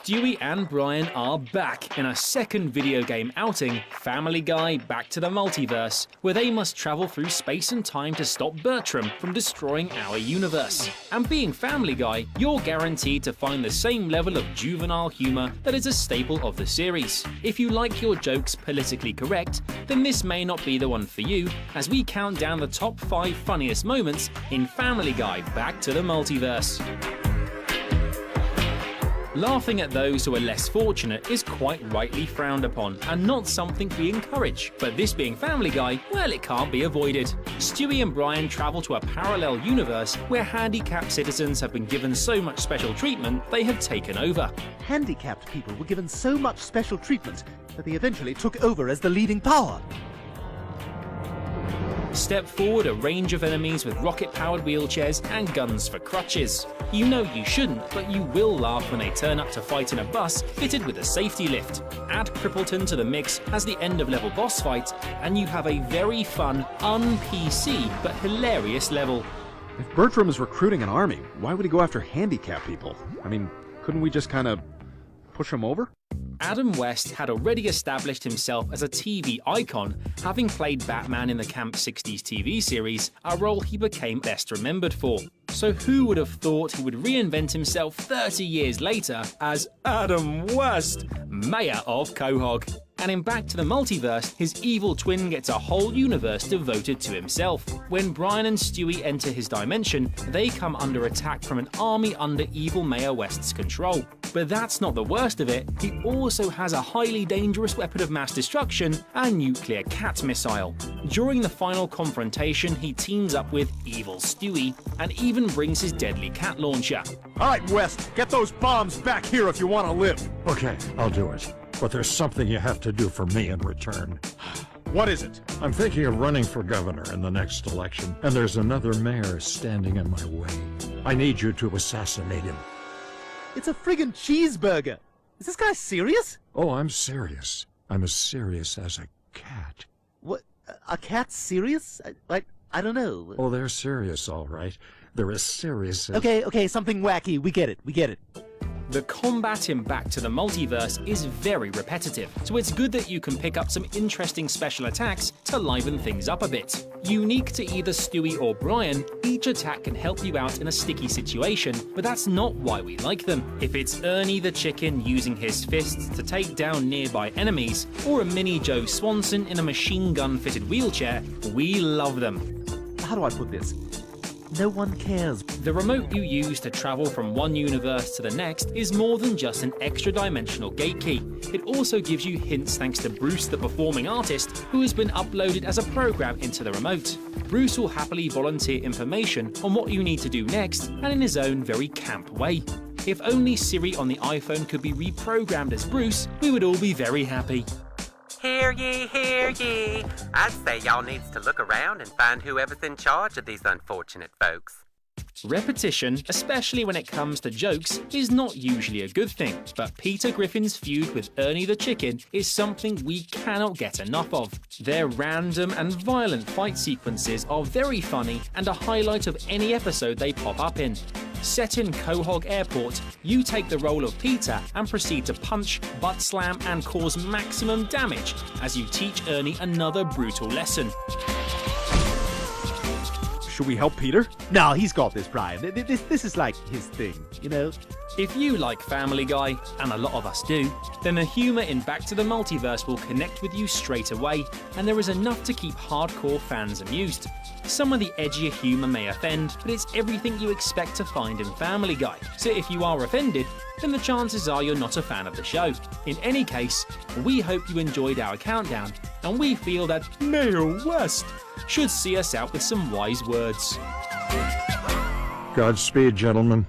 Stewie and Brian are back in a second video game outing, Family Guy Back to the Multiverse, where they must travel through space and time to stop Bertram from destroying our universe. And being Family Guy, you're guaranteed to find the same level of juvenile humour that is a staple of the series. If you like your jokes politically correct, then this may not be the one for you, as we count down the top 5 funniest moments in Family Guy Back to the Multiverse. Laughing at those who are less fortunate is quite rightly frowned upon, and not something we encourage. But this being Family Guy, well, it can't be avoided. Stewie and Brian travel to a parallel universe where handicapped citizens have been given so much special treatment they have taken over. Handicapped people were given so much special treatment that they eventually took over as the leading power. Step forward a range of enemies with rocket-powered wheelchairs and guns for crutches. You know you shouldn't, but you will laugh when they turn up to fight in a bus fitted with a safety lift. Add Crippleton to the mix as the end-of-level boss fight, and you have a very fun, un-PC but hilarious level. If Bertram is recruiting an army, why would he go after handicapped people? I mean, couldn't we just kind of push him over? Adam West had already established himself as a TV icon, having played Batman in the Camp 60s TV series, a role he became best remembered for. So who would have thought he would reinvent himself 30 years later as Adam West, Mayor of Quahog? And in Back to the Multiverse, his evil twin gets a whole universe devoted to himself. When Brian and Stewie enter his dimension, they come under attack from an army under evil Mayor West's control. But that's not the worst of it, he also has a highly dangerous weapon of mass destruction, a nuclear cat missile. During the final confrontation, he teams up with evil Stewie, and even brings his deadly cat launcher. All right, West, get those bombs back here if you want to live. Okay, I'll do it. But there's something you have to do for me in return. What is it? I'm thinking of running for governor in the next election, and there's another mayor standing in my way. I need you to assassinate him. It's a friggin' cheeseburger. Is this guy serious? Oh, I'm serious. I'm as serious as a cat. What? A cat serious? I don't know. Oh, they're serious, all right. They're as serious as... Okay, something wacky. We get it. The combat in Back to the Multiverse is very repetitive, so it's good that you can pick up some interesting special attacks to liven things up a bit. Unique to either Stewie or Brian, each attack can help you out in a sticky situation, but that's not why we like them. If it's Ernie the Chicken using his fists to take down nearby enemies, or a mini Joe Swanson in a machine gun-fitted wheelchair, we love them. How do I put this? No one cares. The remote you use to travel from one universe to the next is more than just an extra-dimensional gate key. It also gives you hints thanks to Bruce the performing artist, who has been uploaded as a program into the remote. Bruce will happily volunteer information on what you need to do next, and in his own very camp way. If only Siri on the iPhone could be reprogrammed as Bruce, we would all be very happy. Hear ye, hear ye. I'd say y'all needs to look around and find whoever's in charge of these unfortunate folks. Repetition, especially when it comes to jokes, is not usually a good thing, but Peter Griffin's feud with Ernie the Chicken is something we cannot get enough of. Their random and violent fight sequences are very funny and a highlight of any episode they pop up in. Set in Quahog Airport, you take the role of Peter and proceed to punch, butt slam and cause maximum damage as you teach Ernie another brutal lesson. Should we help Peter? No, he's got this, Brian. This is like his thing, you know? If you like Family Guy, and a lot of us do, then the humour in Back to the Multiverse will connect with you straight away, and there is enough to keep hardcore fans amused. Some of the edgier humour may offend, but it's everything you expect to find in Family Guy, so if you are offended, then the chances are you're not a fan of the show. In any case, we hope you enjoyed our countdown, and we feel that Mayor West should see us out with some wise words. Godspeed, gentlemen.